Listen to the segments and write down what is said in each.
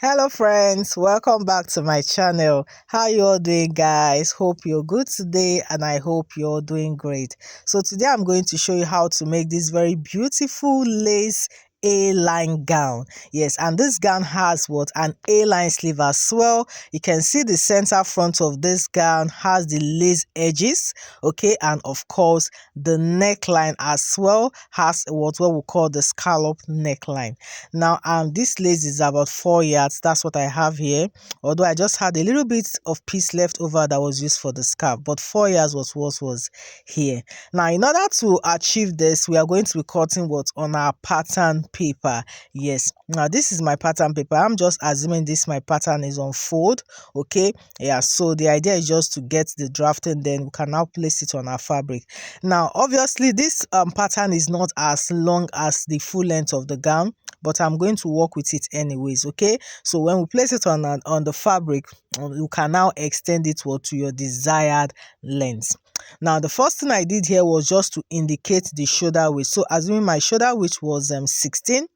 Hello friends, welcome back to my channel. How you all doing, guys? Hope you're good today and I hope you're doing great. So today I'm going to show you how to make this very beautiful lace A-line gown. Yes, and this gown has an A-line sleeve as well. You can see the center front of this gown has the lace edges, okay, and of course the neckline as well has what we call the scallop neckline. Now this lace is about 4 yards. That's what I have here, although I just had a little bit of piece left over that was used for the scarf, but 4 yards was what was here. Now in order to achieve this, we are going to be cutting on our pattern paper. Yes, now this is my pattern paper. I'm just assuming my pattern is on fold, okay. Yeah, so the idea is just to get the drafting, then we can now place it on our fabric. Now obviously this pattern is not as long as the full length of the gown, but I'm going to work with it anyways, okay. So when we place it on the fabric, you can now extend it to your desired length. Now the first thing I did here was just to indicate the shoulder width. So assuming my shoulder width was 16,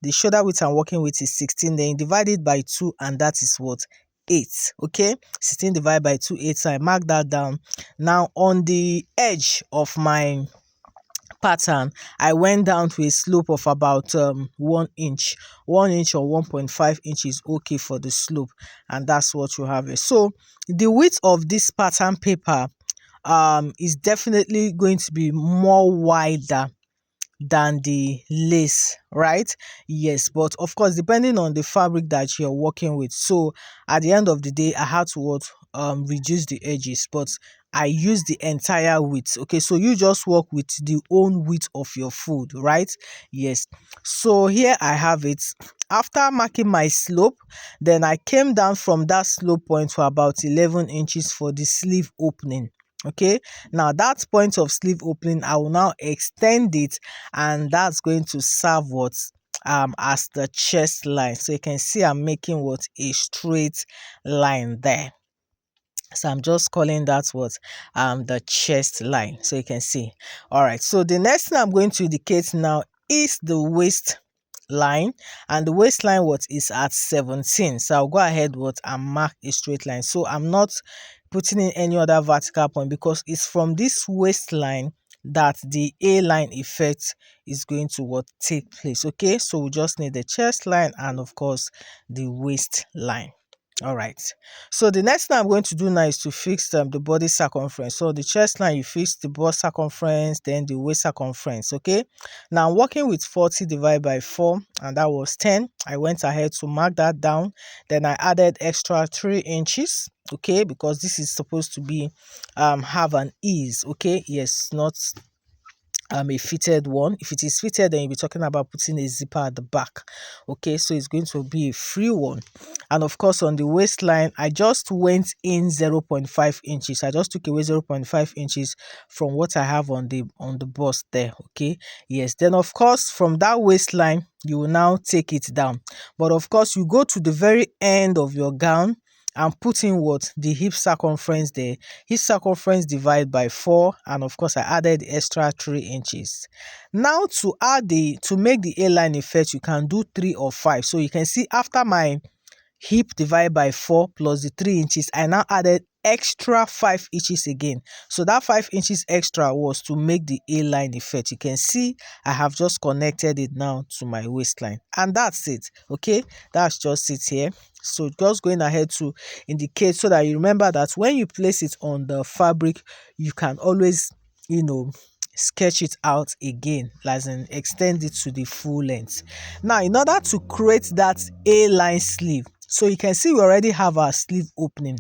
the shoulder width I'm working with is 16, then divide it by 2, and that is 8, okay. 16 divided by 2, 8. So I mark that down. Now on the edge of my pattern, I went down to a slope of about 1 inch. 1 inch or 1.5 inches okay for the slope, and that's what you have here. So the width of this pattern paper is definitely going to be more wider than the lace, right? Yes, but of course depending on the fabric that you're working with. So at the end of the day, I had to reduce the edges, but I use the entire width, okay. So you just work with the own width of your food, right? Yes, so here I have it. After marking my slope, then I came down from that slope point for about 11 inches for the sleeve opening. Okay, now that point of sleeve opening, I will now extend it, and that's going to serve as the chest line. So you can see I'm making a straight line there. So I'm just calling that the chest line, so you can see. All right, so the next thing I'm going to indicate now is the waist line, and the waistline is at 17. So I'll go ahead and mark a straight line. So I'm not putting in any other vertical point, because it's from this waistline that the A line effect is going to take place, okay. So we just need the chest line and of course the waist line. All right, so the next thing I'm going to do now is to fix the body circumference. So the chest line, you fix the bust circumference, then the waist circumference, okay. Now I'm working with 40 divided by 4, and that was 10. I went ahead to mark that down, then I added extra 3 inches, okay, because this is supposed to be have an ease, okay. Yes, not a fitted one. If it is fitted, then you'll be talking about putting a zipper at the back, okay. So it's going to be a free one. And of course on the waistline, I just went in 0.5 inches. I just took away 0.5 inches from what I have on the bust there, okay. Yes, then of course from that waistline you will now take it down, but of course you go to the very end of your gown and put in the hip circumference there. Hip circumference divided by 4, and of course I added the extra 3 inches. Now to make the A-line effect, you can do 3 or 5. So you can see after my hip divided by 4 plus the 3 inches, I now added extra 5 inches again. So that 5 inches extra was to make the A-line effect. You can see I have just connected it now to my waistline, and that's it, okay. That's just it here. So just going ahead to indicate so that you remember that when you place it on the fabric, you can always sketch it out again, as in extend it to the full length. Now in order to create that A-line sleeve, so you can see we already have our sleeve opening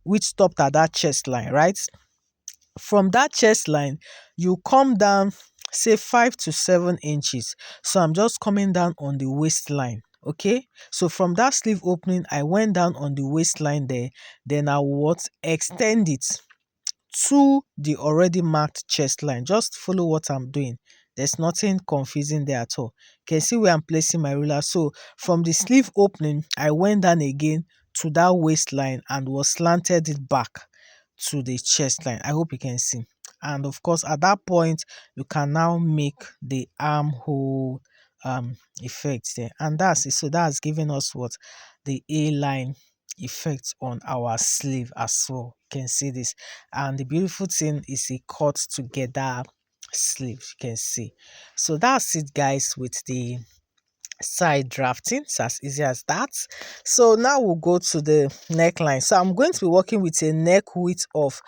which stopped at that chest line, right? From that chest line you come down say 5 to 7 inches. So I'm just coming down on the waistline, okay. So from that sleeve opening I went down on the waistline there, then I will extend it to the already marked chest line. Just follow what I'm doing. There's nothing confusing there at all. You can see where I'm placing my ruler. So from the sleeve opening I went down again to that waistline and was slanted it back to the chest line. I hope you can see. And of course at that point you can now make the armhole effect there, and that's it. So that's giving us what, the A-line effect on our sleeve as well. You can see this, and the beautiful thing is a cut together sleeve, you can see. So that's it, guys, with the side drafting. It's as easy as that. So now we'll go to the neckline. So I'm going to be working with a neck width of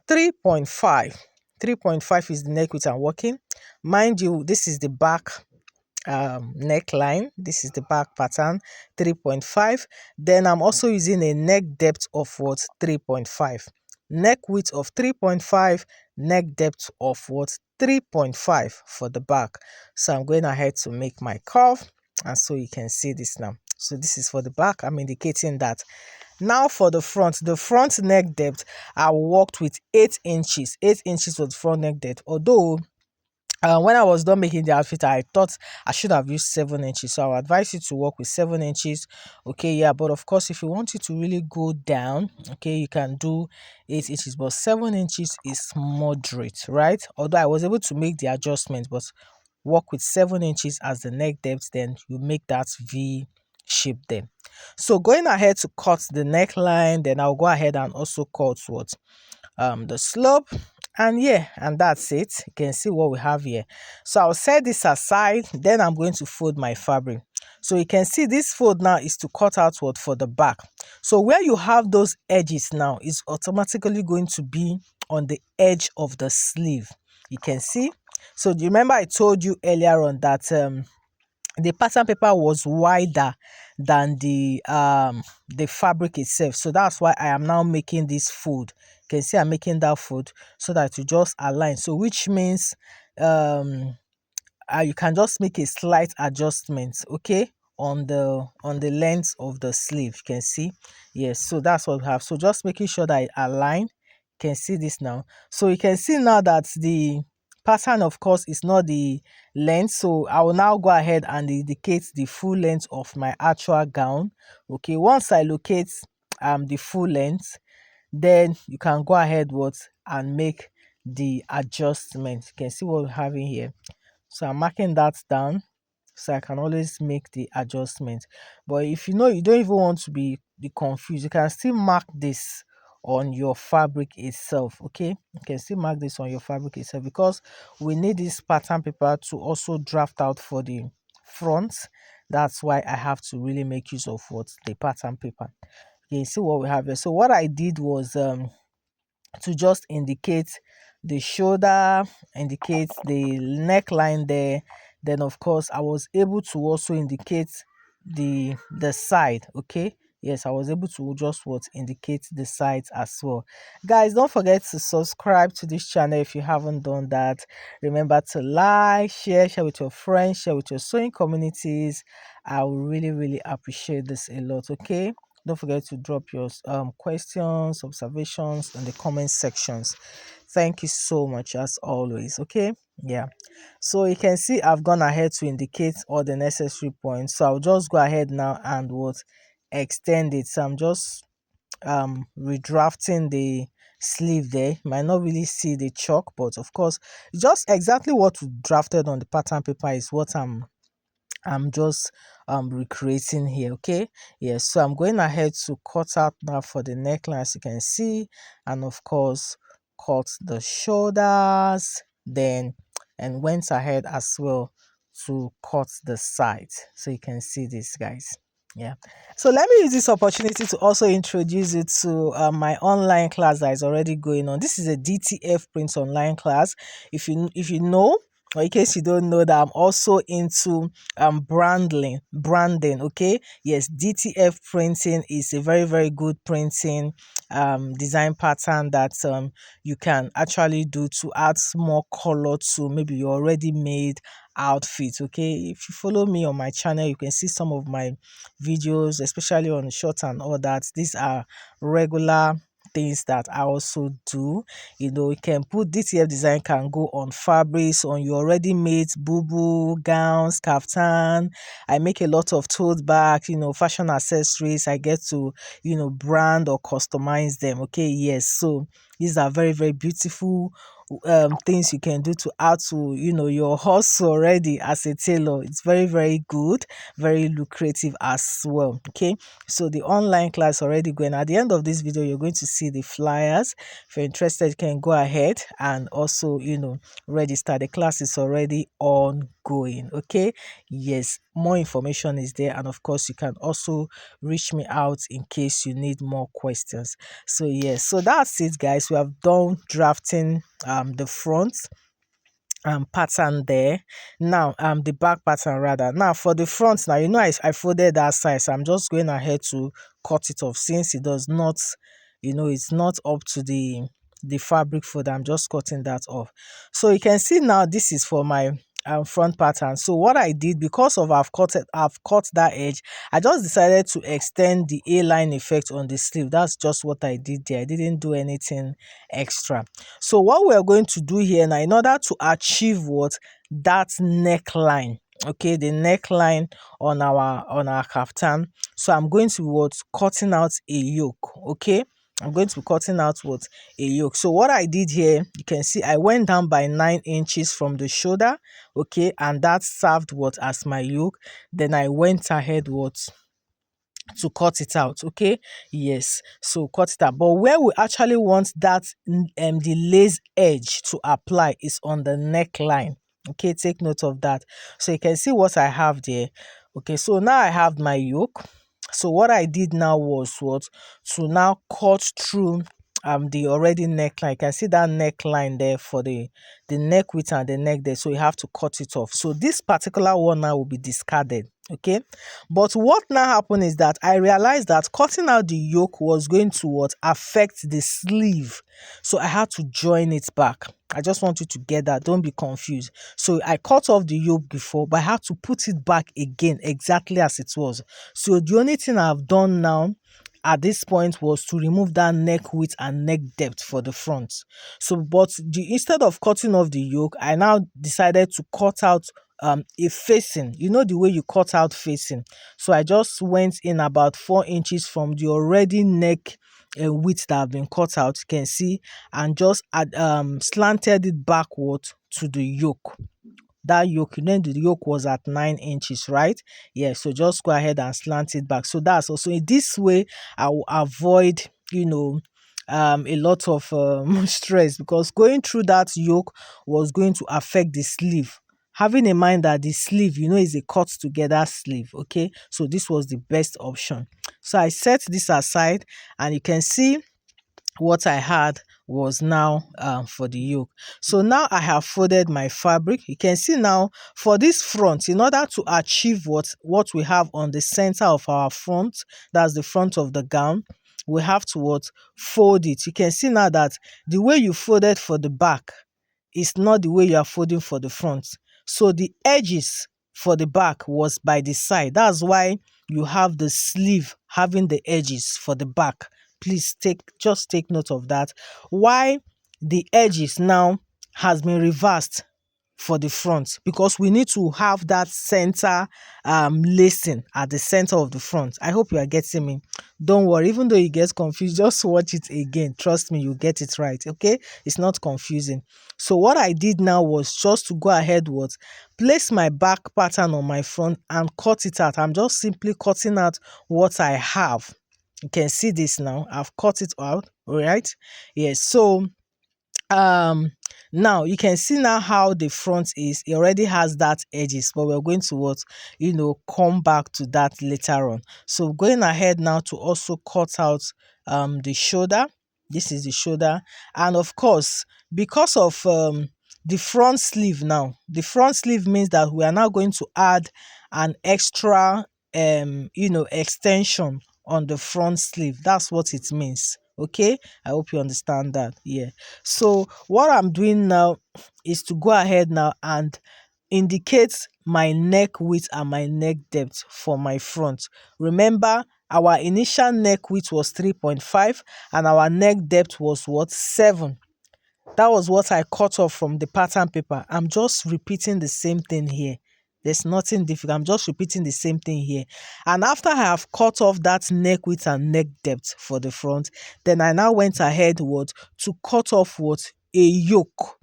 3.5. 3.5 is the neck width I'm working. Mind you, this is the back neckline. This is the back pattern, 3.5. Then I'm also using a neck depth of what, 3.5. Neck width of 3.5, neck depth of what, 3.5 for the back. So I'm going ahead to make my curve, and so you can see this now. So this is for the back, I'm indicating that. Now for the front neck depth, I worked with 8 inches. 8 inches was the front neck depth, although when I was done making the outfit, I thought I should have used 7 inches. So I would advise you to work with 7 inches. Okay, yeah, but of course, if you want it to really go down, okay, you can do 8 inches, but 7 inches is moderate, right? Although I was able to make the adjustment, but work with 7 inches as the neck depth, then you make that V shape then. So going ahead to cut the neckline, then I'll go ahead and also cut what, the slope, and yeah, and that's it. You can see what we have here. So I'll set this aside, then I'm going to fold my fabric. So you can see this fold now is to cut out what, for the back. So where you have those edges now is automatically going to be on the edge of the sleeve, you can see. So do you remember I told you earlier on that the pattern paper was wider than the fabric itself? So that's why I am now making this fold. You can see I'm making that fold so that you just align. So which means you can just make a slight adjustment, okay, on the length of the sleeve. You can see, yes. So that's what we have. So just making sure that I align. You can see this now. So you can see now that the pattern, of course, is not the length. So I will now go ahead and indicate the full length of my actual gown. Okay, once I locate the full length, then you can go ahead and make the adjustment. You can see what we're having here. So I'm marking that down so I can always make the adjustment. But if you know you don't even want to be confused, you can still mark this on your fabric itself. Okay, you can still mark this on your fabric itself, because we need this pattern paper to also draft out for the front. That's why I have to really make use of the pattern paper. You can see what we have here. So what I did was to just indicate the shoulder, indicate the neckline there. Then of course I was able to also indicate the side. Okay, yes, I was able to just indicate the sides as well. Guys, don't forget to subscribe to this channel if you haven't done that. Remember to like, share with your friends, share with your sewing communities. I will really appreciate this a lot. Okay, don't forget to drop your questions, observations in the comment sections. Thank you so much as always. Okay, yeah. So you can see I've gone ahead to indicate all the necessary points. So I'll just go ahead now and extend it. So I'm just redrafting the sleeve there. You might not really see the chalk, but of course, just exactly what we drafted on the pattern paper is what I'm just recreating here. Okay, yes. So I'm going ahead to cut out now for the neckline, as you can see, and of course cut the shoulders, then and went ahead as well to cut the sides. So you can see this, guys. Yeah, so let me use this opportunity to also introduce you to my online class that is already going on. This is a DTF print online class. If you know, or in case you don't know, that I'm also into branding. Okay, yes, DTF printing is a very good printing design pattern that you can actually do to add more color to maybe your already made outfit. Okay, if you follow me on my channel, you can see some of my videos, especially on short and all that. These are regular things that I also do. You know, you can put DTF design, can go on fabrics, on your already made BUBU gowns, kaftan. I make a lot of tote bags, you know, fashion accessories. I get to, you know, brand or customize them. Okay, yes. So these are very beautiful, things you can do to add to your hustle already as a tailor. It's very, very good, very lucrative as well. Okay, so the online class already going. At the end of this video, you're going to see the flyers. If you're interested, you can go ahead and also register. The class is already ongoing. Okay, yes, more information is there, and of course you can also reach me out in case you need more questions. So yes, so that's it, guys. We have done drafting the front pattern there. Now the back pattern rather. Now for the front, now I folded that side, so I'm just going ahead to cut it off since it does not, it's not up to the fabric folder. I'm just cutting that off. So you can see now this is for my front pattern. So what I did, because of I've cut that edge, I just decided to extend the A-line effect on the sleeve. That's just what I did there. I didn't do anything extra. So what we're going to do here now, in order to achieve that neckline, okay, the neckline on our kaftan, so I'm going to be cutting out a yoke. Okay, I'm going to be cutting out a yoke. So what I did here, you can see I went down by 9 inches from the shoulder, okay, and that served as my yoke. Then I went ahead to cut it out. Okay, yes, so cut it out. But where we actually want that the lace edge to apply is on the neckline. Okay, take note of that. So you can see what I have there. Okay, so now I have my yoke. So what I did now was to now cut through the already neckline. You can see that neckline there for the neck width and the neck there, so you have to cut it off. So this particular one now will be discarded. Okay, but what now happened is that I realized that cutting out the yoke was going to affect the sleeve, so I had to join it back. I just want you to get that, don't be confused. So I cut off the yoke before, but I had to put it back again exactly as it was. So the only thing I've done now at this point was to remove that neck width and neck depth for the front. So but instead of cutting off the yoke, I now decided to cut out a facing, the way you cut out facing. So I just went in about 4 inches from the already neck width that have been cut out, you can see, and just slanted it backward to the yoke. That yoke, the yoke was at 9 inches, right? Yeah, so just go ahead and slant it back. So that's also, in this way I will avoid a lot of stress, because going through that yoke was going to affect the sleeve, having in mind that the sleeve is a cut together sleeve. Okay, so this was the best option. So I set this aside, and you can see what I had was now for the yoke. So now I have folded my fabric. You can see now for this front, in order to achieve what we have on the center of our front, that's the front of the gown, we have to fold it. You can see now that the way you folded for the back is not the way you are folding for the front. So the edges for the back was by the side. That's why you have the sleeve having the edges for the back. Please just take note of that. Why the edges now has been reversed for the front, because we need to have that center lacing at the center of the front. I hope you are getting me. Don't worry, even though you get confused, just watch it again. Trust me, you get it right. Okay, it's not confusing. So what I did now was just to go ahead place my back pattern on my front and cut it out. I'm just simply cutting out what I have. You can see this now. I've cut it out. All right, yes. So now you can see now how the front is. It already has that edges, but we're going to come back to that later on. So going ahead now to also cut out the shoulder. This is the shoulder, and of course, because of the front sleeve, now the front sleeve means that we are now going to add an extra extension on the front sleeve. That's what it means. Okay, I hope you understand that. Yeah, so what I'm doing now is to go ahead now and indicate my neck width and my neck depth for my front. Remember, our initial neck width was 3.5 and our neck depth was 7. That was what I cut off from the pattern paper. I'm just repeating the same thing here. There's nothing difficult. I'm just repeating the same thing here. And after I have cut off that neck width and neck depth for the front, then I now went ahead to cut off a yoke.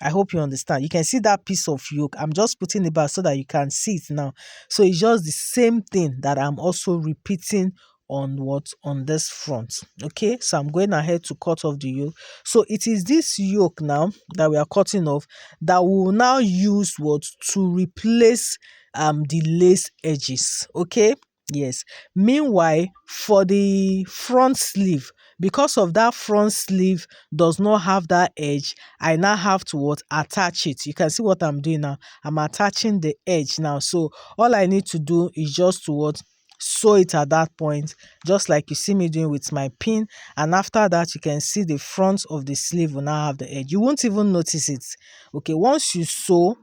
I hope you understand. You can see that piece of yoke. I'm just putting it back so that you can see it now. So it's just the same thing that I'm also repeating on what, on this front. Okay, so I'm going ahead to cut off the yoke. So it is this yoke now that we are cutting off that we will now use what, to replace the lace edges. Okay, yes. Meanwhile, for the front sleeve, because of that front sleeve does not have that edge, I now have to what, attach it. You can see what I'm doing now. I'm attaching the edge now. So all I need to do is just to what, sew it at that point, just like you see me doing with my pin. And after that, you can see the front of the sleeve will now have the edge. You won't even notice it. Okay, once you sew,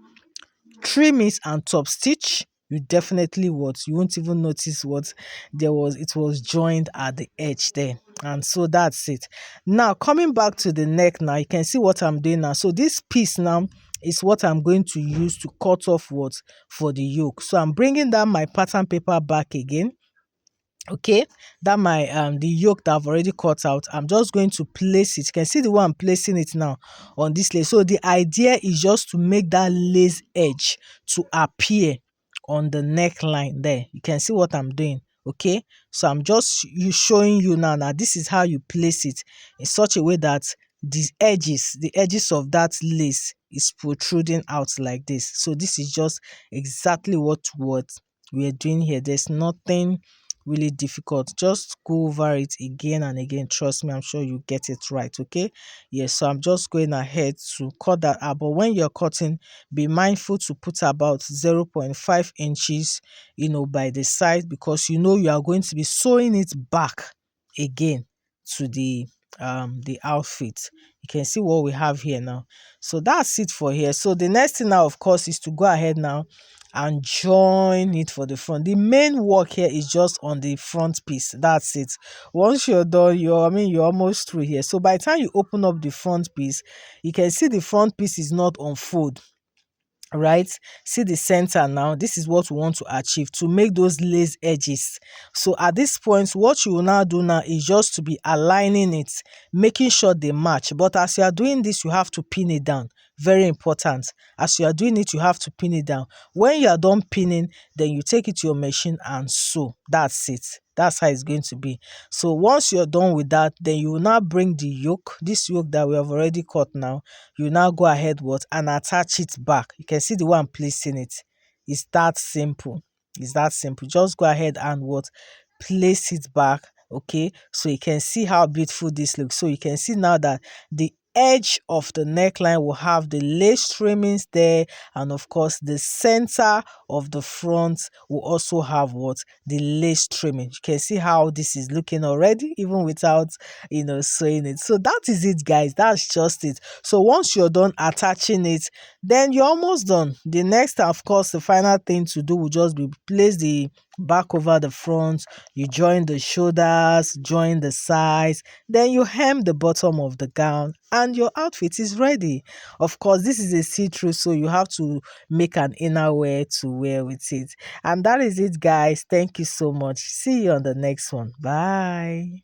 trim it and top stitch, you definitely what, you won't even notice what it was joined at the edge there. And so that's it. Now coming back to the neck, now you can see what I'm doing now. So this piece now is what I'm going to use to cut off what, for the yoke. So I'm bringing down my pattern paper back again. Okay, that my the yoke that I've already cut out, I'm just going to place it. You can see the way I'm placing it now on this lace. So the idea is just to make that lace edge to appear on the neckline there. You can see what I'm doing. Okay, so I'm just showing you now. Now this is how you place it in such a way that the edges of that lace is protruding out like this. So this is just exactly what we're doing here. There's nothing really difficult. Just go over it again and again. Trust me, I'm sure you get it right. Okay, yes. So I'm just going ahead to cut that out, but when you're cutting, be mindful to put about 0.5 inches, you know, by the side, because you know you are going to be sewing it back again to the outfit. You can see what we have here now. So that's it for here. So the next thing now, of course, is to go ahead now and join it for the front. The main work here is just on the front piece. That's it. Once you're done, you're almost through here. So by the time you open up the front piece, you can see the front piece is not on fold. Right, see the center now. This is what we want to achieve, to make those lace edges. So at this point, what you will now do now is just to be aligning it, making sure they match. But as you are doing this, you have to pin it down. Very important. As you are doing it, you have to pin it down. When you are done pinning, then you take it to your machine and sew. That's it. That's how it's going to be. So once you're done with that, then you will now bring the yoke, this yoke that we have already cut now. You now go ahead and attach it back. You can see the way I'm placing it. It's that simple. It's that simple. Just go ahead and place it back. Okay, so you can see how beautiful this looks. So you can see now that the edge of the neckline will have the lace trimmings there, and of course the center of the front will also have the lace trimming. You can see how this is looking already, even without sewing it. So that is it, guys. That's just it. So once you're done attaching it, then you're almost done. The next, of course, the final thing to do will just be place the back over the front. You join the shoulders, join the sides, then you hem the bottom of the gown, and your outfit is ready. Of course, this is a see-through, so you have to make an inner wear to wear with it. And that is it, guys. Thank you so much. See you on the next one. Bye.